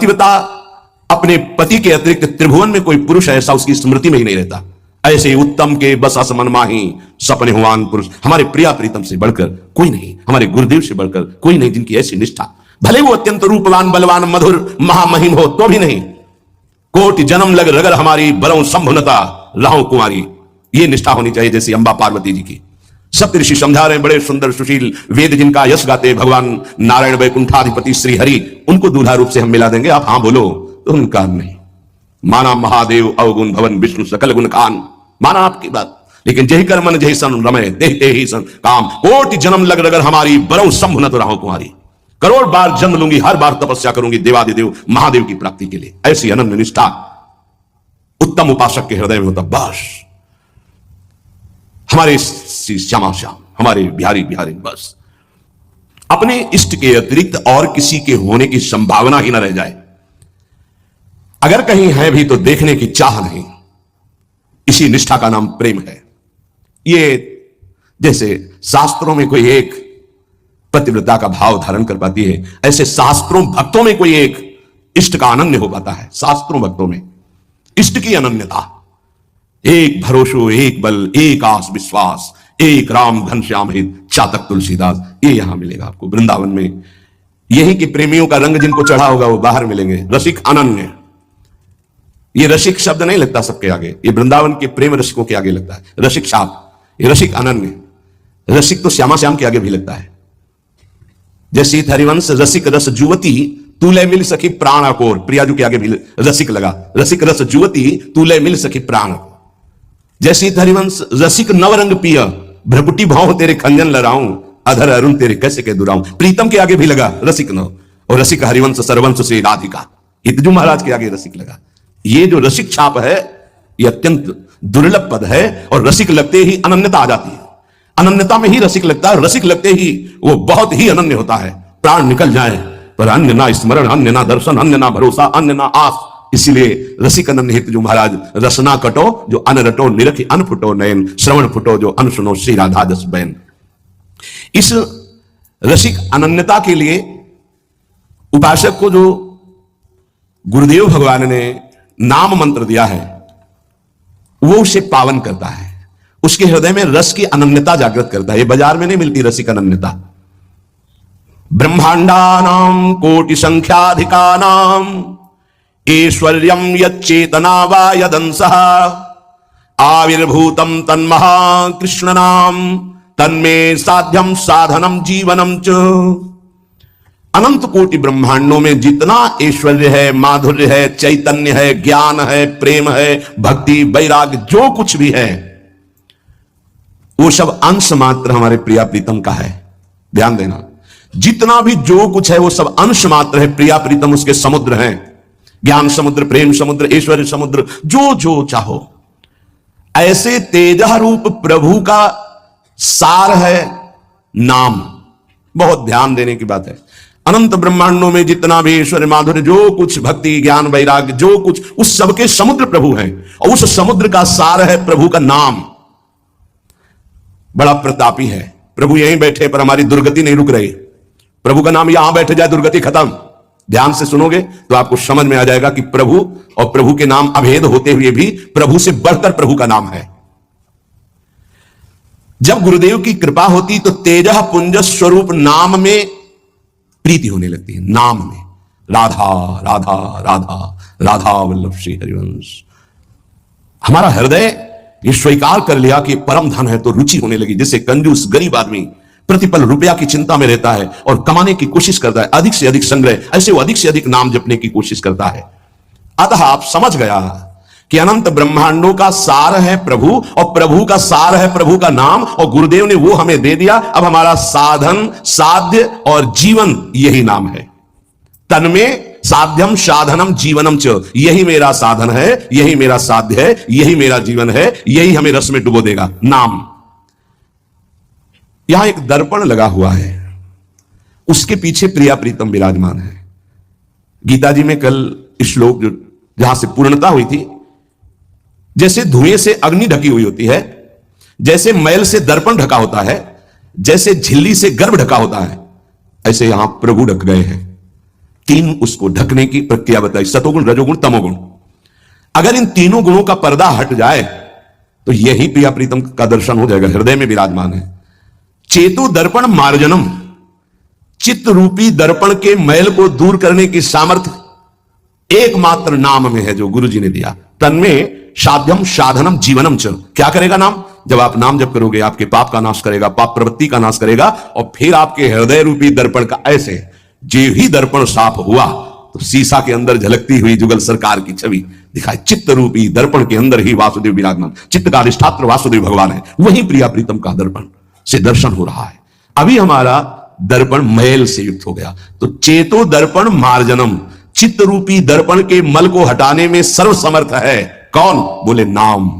पतिव्रता अपने पति के अतिरिक्त त्रिभुवन में कोई पुरुष ऐसा उसकी स्मृति में ही नहीं रहता। ऐसे उत्तम के बस असमन माही सपने हुआन पुरुष, हमारे प्रिया प्रीतम से बढ़कर कोई नहीं, हमारे गुरुदेव से बढ़कर कोई नहीं, जिनकी ऐसी निष्ठा, भले वो अत्यंत रूपवान बलवान मधुर महामहिम हो तो भी नहीं। कोटि जन्म लग रगर हमारी बरौ संभुनता राहु कुमारी, ये निष्ठा होनी चाहिए जैसे अंबा पार्वती जी की। सप्त ऋषि समझा रहे, बड़े सुंदर सुशील वेद जिनका यश गाते भगवान नारायण वैकुंठाधिपति श्री हरि, उनको दूल्हा रूप से हम मिला देंगे। आप हाँ बोलो तो उनका नहीं। माना महादेव अवगुण भवन विष्णु सकल गुण खान, माना आपकी बात, लेकिन जही कर मन जही सन रमे देहते ही सन काम। कोटि जन्म लग रगर हमारी बरौ संभुनत राहु कुमारी, करोड़ बार जन्म लूंगी, हर बार तपस्या करूंगी देवादिदेव महादेव की प्राप्ति के लिए। ऐसी अनन्य निष्ठा उत्तम उपासक के हृदय में होता। बस हमारे श्यामा श्याम, हमारे बिहारी बिहारी, बस अपने इष्ट के अतिरिक्त और किसी के होने की संभावना ही न रह जाए। अगर कहीं है भी तो देखने की चाह नहीं। इसी निष्ठा का नाम प्रेम है। ये जैसे शास्त्रों में कोई एक पतिव्रता का भाव धारण कर पाती है, ऐसे शास्त्रों भक्तों में कोई एक इष्ट का अनन्य हो पाता है। शास्त्रों भक्तों में इष्ट की अनन्यता, एक भरोसो एक बल एक आस विश्वास, एक राम घनश्याम हित चातक तुलसीदास, ये यहां मिलेगा आपको वृंदावन में। यही कि प्रेमियों का रंग जिनको चढ़ा होगा वो बाहर मिलेंगे। रसिक अनन्य, ये रसिक शब्द नहीं लगता सबके आगे, ये वृंदावन के प्रेम रसिकों के आगे लगता है। रसिक साप, ये रसिक अनन्य। रसिक तो श्यामा श्याम के आगे भी लगता है। जैसे हरिवंश रसिक रस जुवती तूले मिल सखी प्राण अकोर, प्रियाजू के आगे भी रसिक लगा। रसिक रस जुवती तूले मिल सखी प्राण। जैसे हरिवंश रसिक नवरंग पिय भ्रकुटी भाव तेरे खंजन लड़ाऊं, अधर अरुण तेरे कैसे के दुराऊं। प्रीतम के आगे भी लगा रसिक नव, और रसिक हरिवंश सरवंश से राधिका, इतजू महाराज के आगे रसिक लगा। ये जो रसिक छाप है ये अत्यंत दुर्लभ पद है, और रसिक लगते ही अनन्यता आ जाती है। अनन्यता में ही रसिक लगता है, रसिक लगते ही वो बहुत ही अनन्य होता है। प्राण निकल जाए पर अन्य ना स्मरण, अन्य ना दर्शन, अन्य ना भरोसा, अन्य ना आस। इसीलिए रसिक अनन्य हित जो महाराज, रसना कटो जो अन रटो, निरखी अन फुटो नयन, श्रवण फुटो जो अन सुनो श्री राधा जस बैन। इस रसिक अनन्यता के लिए उपासक को जो गुरुदेव भगवान ने नाम मंत्र दिया है वो उसे पावन करता है, उसके हृदय में रस की अनन्यता जागृत करता है। ये बाजार में नहीं मिलती रसिक अनन्यता। ब्रह्मांडानां कोटि संख्याधिकानां ऐश्वर्यं यच्चेतना वा यदंसः आविर्भूतं तन्महाकृष्ण नाम तन्मे साध्यम साधनम जीवनम च। अनंत कोटि ब्रह्मांडों में जितना ऐश्वर्य है, माधुर्य है, चैतन्य है, ज्ञान है, प्रेम है, भक्ति, वैराग्य, जो कुछ भी है वो सब अंश मात्र हमारे प्रिया प्रीतम का है। ध्यान देना, जितना भी जो कुछ है वो सब अंश मात्र है। प्रिया प्रीतम उसके समुद्र हैं, ज्ञान समुद्र, प्रेम समुद्र, ऐश्वर्य समुद्र, जो जो चाहो। ऐसे तेजः रूप प्रभु का सार है नाम। बहुत ध्यान देने की बात है। अनंत ब्रह्मांडों में जितना भी ऐश्वर्य माधुर्य, जो कुछ भक्ति ज्ञान वैराग्य, जो कुछ, उस सबके समुद्र प्रभु हैं, और उस समुद्र का सार है प्रभु का नाम। बड़ा प्रतापी है प्रभु। यहीं बैठे पर हमारी दुर्गति नहीं रुक रही। प्रभु का नाम यहां बैठ जाए दुर्गति खत्म। ध्यान से सुनोगे तो आपको समझ में आ जाएगा कि प्रभु और प्रभु के नाम अभेद होते हुए भी प्रभु से बढ़कर प्रभु का नाम है। जब गुरुदेव की कृपा होती तो तेजः पुंज स्वरूप नाम में प्रीति होने लगती है। नाम में राधा राधा राधा राधा वल्लभ श्री हरिवंश। हमारा हृदय ये स्वीकार कर लिया कि परम धन है तो रुचि होने लगी। जैसे कंजूस गरीब आदमी प्रतिपल रुपया की चिंता में रहता है और कमाने की कोशिश करता है, अधिक से अधिक संग्रह, ऐसे वो अधिक से अधिक नाम जपने की कोशिश करता है। अतः आप समझ गया कि अनंत ब्रह्मांडों का सार है प्रभु, और प्रभु का सार है प्रभु का नाम, और गुरुदेव ने वो हमें दे दिया। अब हमारा साधन, साध्य और जीवन यही नाम है। तन्मे साध्यम साधनम जीवनम च, यही मेरा साधन है, यही मेरा साध्य है, यही मेरा जीवन है, यही हमें रस में डुबो देगा। नाम। यहां एक दर्पण लगा हुआ है, उसके पीछे प्रिया प्रीतम विराजमान है। गीता जी में कल श्लोक जो जहां से पूर्णता हुई थी, जैसे धुएं से अग्नि ढकी हुई होती है, जैसे मैल से दर्पण ढका होता है, जैसे झिल्ली से गर्भ ढका होता है, ऐसे यहां प्रभु ढक गए हैं। तीन उसको ढकने की प्रक्रिया बताई, सतोगुण, रजोगुण, तमोगुण। अगर इन तीनों गुणों का पर्दा हट जाए तो यही प्रिया प्रीतम का दर्शन हो जाएगा, हृदय में विराजमान है। चेतु दर्पण मार्जनम, चित्त रूपी दर्पण के मैल को दूर करने की सामर्थ्य एकमात्र नाम में है जो गुरु जी ने दिया। तन्में साध्यम साधनम जीवनम च। क्या करेगा नाम? जब आप नाम जप करोगे आपके पाप का नाश करेगा, पाप प्रवृत्ति का नाश करेगा, और फिर आपके हृदय रूपी दर्पण का ऐसे जो ही दर्पण साफ हुआ तो शीशा के अंदर झलकती हुई जुगल सरकार की छवि दिखाई। चित्त रूपी दर्पण के अंदर ही वासुदेव विराजमान, चित्त का अधिष्ठात्र वासुदेव भगवान है, वही प्रिया प्रीतम का दर्पण से दर्शन हो रहा है। अभी हमारा दर्पण मैल से युक्त हो गया, तो चेतो दर्पण मार्जनम, चित्त रूपी दर्पण के मल को हटाने में सर्वसमर्थ है कौन? बोले नाम।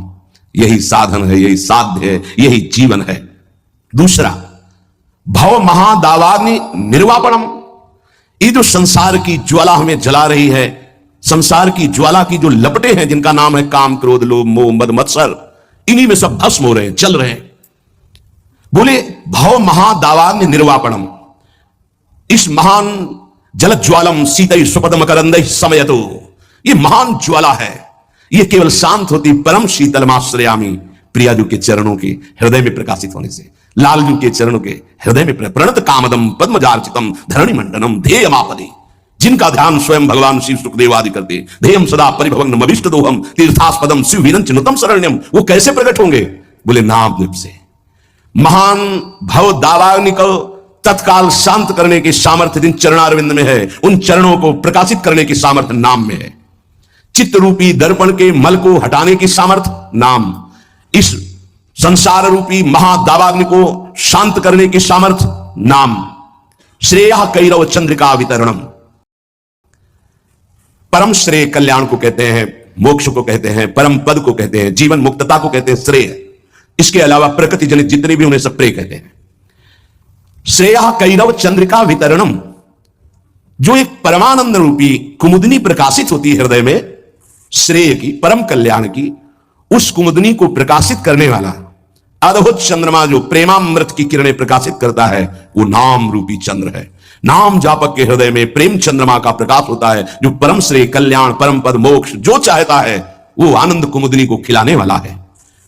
यही साधन है, यही साध्य है, यही जीवन है। दूसरा, भव महादावाग्नि निर्वापणम। ये जो संसार की ज्वाला हमें जला रही है, संसार की ज्वाला की जो लपटे हैं जिनका नाम है काम, क्रोध, लोभ, मोह, मद, मत्सर, इन्हीं में सब भस्म हो रहे हैं, चल रहे हैं। बोले भव महादावाग्नि निर्वापणम, इस महान जलज्वालम शीतई सुपदम करंदई समयतो, ये महान ज्वाला है, ये केवल शांत होती परम शीतलमाश्रयामी प्रियाजू के चरणों के हृदय में प्रकाशित होने से, लालजू के चरणों के हृदय में प्रणत कामदम पद्मजार्चितम धरणि मंडनम ध्येयमापदि, जिनका ध्यान स्वयं भगवान शिव सुखदेव आदि करते, ध्येयम सदा परिभवग्नम अभिष्ट दोहम तीर्थास्पदम शिव विनंच नुतम शरण्यम। वो कैसे प्रकट होंगे? बोले नाम रूप से। महान भव दावाग्नि को तत्काल शांत करने की सामर्थ्य जिन चरणारविंद में है, उन चरणों को प्रकाशित करने की सामर्थ्य नाम में है। चित्त रूपी दर्पण के मल को हटाने की सामर्थ्य नाम, इस संसार रूपी महादावाग्नि को शांत करने की सामर्थ्य नाम। श्रेय कैरव चंद्रिका वितरणम, परम श्रेय कल्याण को कहते हैं, मोक्ष को कहते हैं, परम पद को कहते हैं, जीवन मुक्तता को कहते हैं श्रेय। इसके अलावा प्रकृति जनित जितने भी उन्हें सब प्रेय कहते हैं। श्रेय कैरव चंद्रिका वितरणम, जो एक परमानंद रूपी कुमुदनी प्रकाशित होती है हृदय में, श्रेय की, परम कल्याण की, उस कुमुदनी को प्रकाशित करने वाला अद्भुत चंद्रमा जो प्रेमामृत की किरणें प्रकाशित करता है, वो नाम रूपी चंद्र है। नाम जापक के हृदय में प्रेम चंद्रमा का प्रकाश होता है, जो परम श्रेय, कल्याण, परम पद, मोक्ष जो चाहता है वो आनंद कुमुदनी को खिलाने वाला है।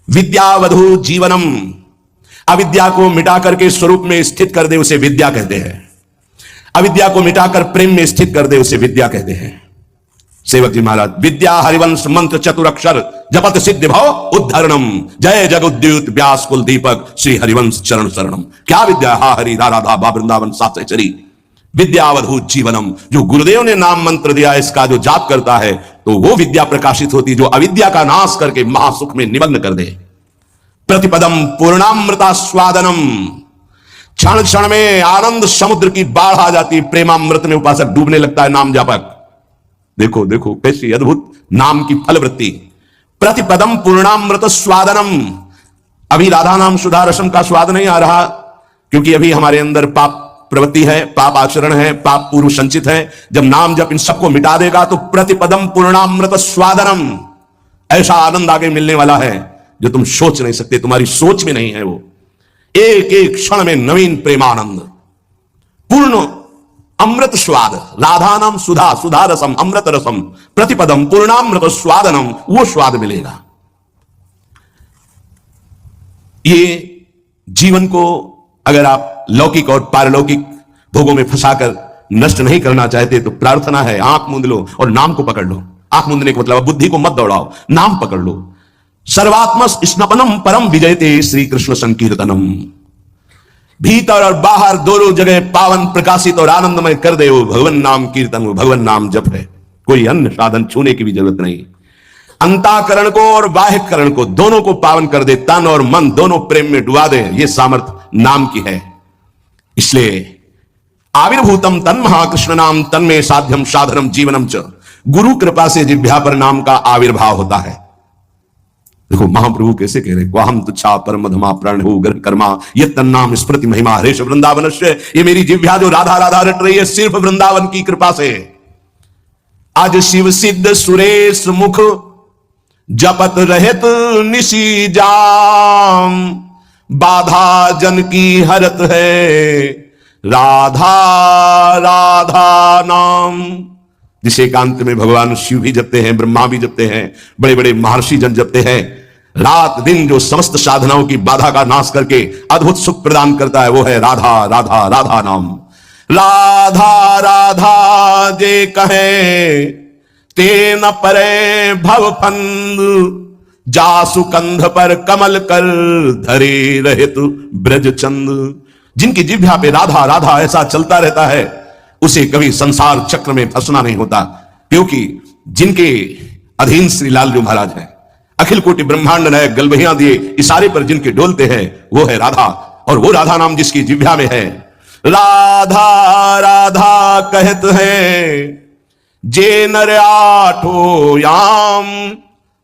विद्यावधु जीवनम, अविद्या को मिटा करके स्वरूप में स्थित कर दे उसे विद्या कहते हैं। अविद्या को मिटाकर प्रेम में स्थित कर दे उसे विद्या कहते हैं। सेवक जी महाराज, विद्या हरिवंश मंत्र चतुरक्षर जपत सिद्ध भव उद्धरणम, जय जगुद्युत व्यास कुल दीपक श्री हरिवंश चरण शरणम। क्या विद्या? हा हरि राधा बा वृंदावन साचरी विद्यावधू जीवनम, जो गुरुदेव ने नाम मंत्र दिया इसका जो जाप करता है तो वो विद्या प्रकाशित होती जो अविद्या का नाश करके महासुख में निमग्न कर दे। प्रतिपदम पूर्णामृता स्वादनम, क्षण क्षण में आनंद समुद्र की बाढ़ आ जाती, प्रेमामृत में उपासक डूबने लगता है नाम जापक। देखो देखो कैसी अद्भुत नाम की फलवृत्ति। प्रतिपदम पूर्णामृत स्वादनम, अभी राधा नाम सुधा रसम का स्वाद नहीं आ रहा क्योंकि अभी हमारे अंदर पाप प्रवृत्ति है, पाप आचरण है, पाप पूर्व संचित है। जब नाम जब इन सबको मिटा देगा तो प्रतिपदम पूर्णामृत स्वादनम, ऐसा आनंद आगे मिलने वाला है जो तुम सोच नहीं सकते, तुम्हारी सोच में नहीं है। वो एक एक क्षण में नवीन प्रेमानंद, पूर्ण अमृत स्वाद, राधा नाम सुधा, सुधा रसम, अमृत रसम, प्रतिपदम पूर्णामृत स्वादनम, वो स्वाद मिलेगा। ये जीवन को अगर आप लौकिक और पारलौकिक भोगों में फंसाकर नष्ट नहीं करना चाहते तो प्रार्थना है, आंख मूंद लो और नाम को पकड़ लो। आंख मूंदने का मतलब बुद्धि को मत दौड़ाओ, नाम पकड़ लो। सर्वात्म स्नपनम परम विजयते श्री कृष्ण संकीर्तनम, भीतर और बाहर दोनों जगह पावन प्रकाशित और आनंदमय कर दे वो भगवान नाम कीर्तन, वो भगवान नाम जप है। कोई अन्य साधन छूने की भी जरूरत नहीं। अंताकरण को और बाह्यकरण को दोनों को पावन कर दे, तन और मन दोनों प्रेम में डुबा दे, ये सामर्थ्य नाम की है। इसलिए आविर्भूतम तन महाकृष्ण नाम तन्मे साध्यम साधनम जीवनम च, गुरु कृपा से जिह्वा पर नाम का आविर्भाव होता है। देखो महाप्रभु कैसे कह रहे, क्वाहम तुच्छा परम धमा प्राण हो ग्रह कर्मा ये तन्नाम स्मृति महिमा हरेश वृंदावन से। ये मेरी जिह्वा जो राधा राधा रट रही है सिर्फ वृंदावन की कृपा से। आज शिव सिद्ध सुरेश मुख जपत रहत निशी जाम, बाधा जन की हरत है राधा राधा नाम, जिसे एकांत में भगवान शिव भी जपते हैं, ब्रह्मा भी जपते हैं, बड़े बड़े महर्षि जन जपते हैं। रात दिन जो समस्त साधनाओं की बाधा का नाश करके अद्भुत सुख प्रदान करता है, वो है राधा राधा राधा नाम। राधा राधा जे कहे ते न परे भव फंद, जासु कंध पर कमल कर धरे रहित ब्रज चंद। जिनकी जिह्वा पे राधा राधा ऐसा चलता रहता है, उसे कभी संसार चक्र में फंसना नहीं होता, क्योंकि जिनके अधीन श्री लालजू महाराज हैं, अखिल कोटि ब्रह्मांड नायक गलबहियां दिए इशारे पर जिनके डोलते हैं, वो है राधा। और वो राधा नाम जिसकी जिह्वा में है, राधा राधा कहत है जे नर आठो याम,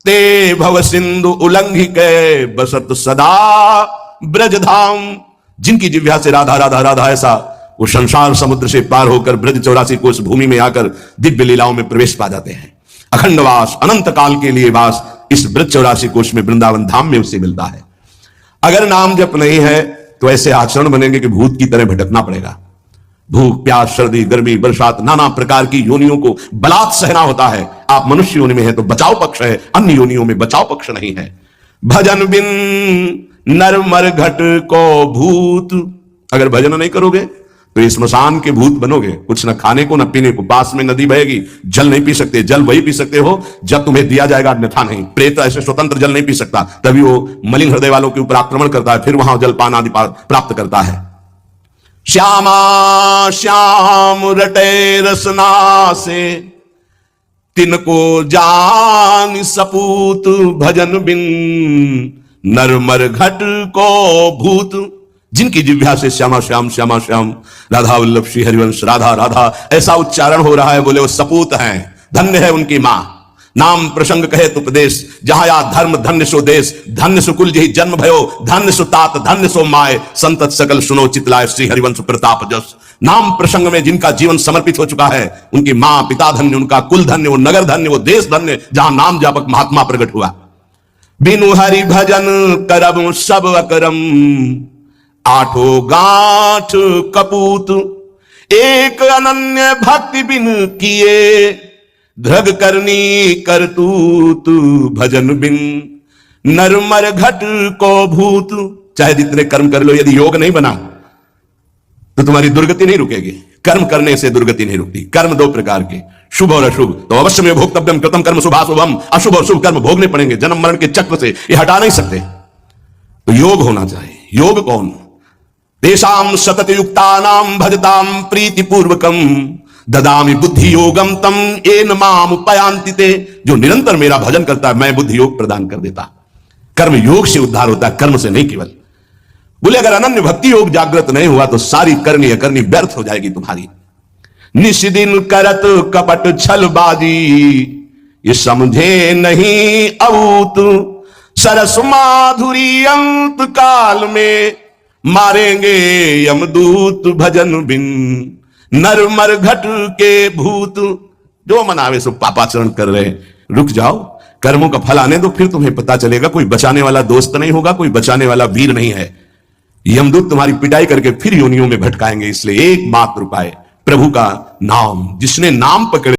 ते भव सिंधु उल्लंघि के बसत सदा ब्रजधाम। जिनकी जिह्वा से राधा राधा राधा ऐसा, वो संसार समुद्र से पार होकर ब्रज 84 कोस भूमि में आकर दिव्य लीलाओं में प्रवेश पा जाते हैं। अखंड वास, अनंत काल के लिए वास इस ब्रज 84 कोस में वृंदावन धाम में उससे मिलता है। अगर नाम जप नहीं है तो ऐसे आचरण बनेंगे कि भूत की तरह भटकना पड़ेगा। भूख प्यास सर्दी गर्मी बरसात नाना प्रकार की योनियों को बलात् सहना होता है। आप मनुष्य योनि में है तो बचाव पक्ष है, अन्य योनियों में बचाव पक्ष नहीं है। भजन बिन नर मर घट को भूत, अगर भजन नहीं करोगे तो इस स्मशान के भूत बनोगे। कुछ न खाने को न पीने को, पास में नदी बहेगी, जल नहीं पी सकते, जल वही पी सकते हो जब तुम्हें दिया जाएगा, अन्यथा नहीं। प्रेत ऐसे स्वतंत्र जल नहीं पी सकता, तभी वो मलिन हृदय वालों के ऊपर आक्रमण करता है, फिर वहां जलपान आदि प्राप्त करता है। श्यामा श्याम रटे रसना से, तिनको जान सपूत, भजन बिन नरमर घट को भूत। जिनकी जिह्वा से श्यामा श्याम श्यामा श्याम, राधा वल्लभ श्री हरिवंश, राधा राधा ऐसा उच्चारण हो रहा है, बोले वो सपूत हैं, धन्य है उनकी मां। नाम प्रसंग कहे तो उपदेश, जहां या धर्म धन्य सो देश, धन्य सुकुल जही जन्म भयो, धन्य सुतात धन्य सो माय, संतत सकल सुनो चितलाय श्री हरिवंश प्रताप जस। नाम प्रसंग में जिनका जीवन समर्पित हो चुका है, उनकी मां पिता धन्य, उनका कुल धन्य, वो नगर धन्य, वो देश धन्य, जहां नाम जापक महात्मा प्रकट हुआ। बिनु हरि भजन करब सब अकरम, आठो गांठ कपूत, एक अनन्य भक्ति बिन किए, ध्रग करनी करतूत, भजन बिन नरमर घट को भूत। चाहे जितने कर्म कर लो, यदि योग नहीं बना तो तुम्हारी दुर्गति नहीं रुकेगी। कर्म करने से दुर्गति नहीं रुकती। कर्म दो प्रकार के, शुभ और अशुभ। तो अवश्य में भोक्तव्यम कृतम कर्म शुभाशुभम, अशुभ और शुभ कर्म भोगने पड़ेंगे। जन्म मरण के चक्र से ये हटा नहीं सकते। तो योग होना चाहिए। योग कौन? तेषाम सतत युक्तानाम भजताम प्रीतिपूर्वकम, ददामि बुद्धि योगम तम येन माम उपयान्ति ते। जो निरंतर मेरा भजन करता है, मैं बुद्धि योग प्रदान कर देता। कर्म योग से उद्धार होता है, कर्म से नहीं केवल। बोले अगर अनन्य भक्ति योग जागृत नहीं हुआ तो सारी करनी अकरनी व्यर्थ हो जाएगी तुम्हारी। निष्दिन करत कपट छलबाजी, ये समझे नहीं अऊत, सरस माधुरी अंत काल में मारेंगे यमदूत, भजन बिन नरमर घट के भूत। जो मनावे सो पापाचरण कर रहे हैं, रुक जाओ, कर्मों का फल आने दो, फिर तुम्हें पता चलेगा। कोई बचाने वाला दोस्त नहीं होगा, कोई बचाने वाला वीर नहीं है। यमदूत तुम्हारी पिटाई करके फिर योनियों में भटकाएंगे। इसलिए एकमात्र उपाय प्रभु का नाम, जिसने नाम पकड़े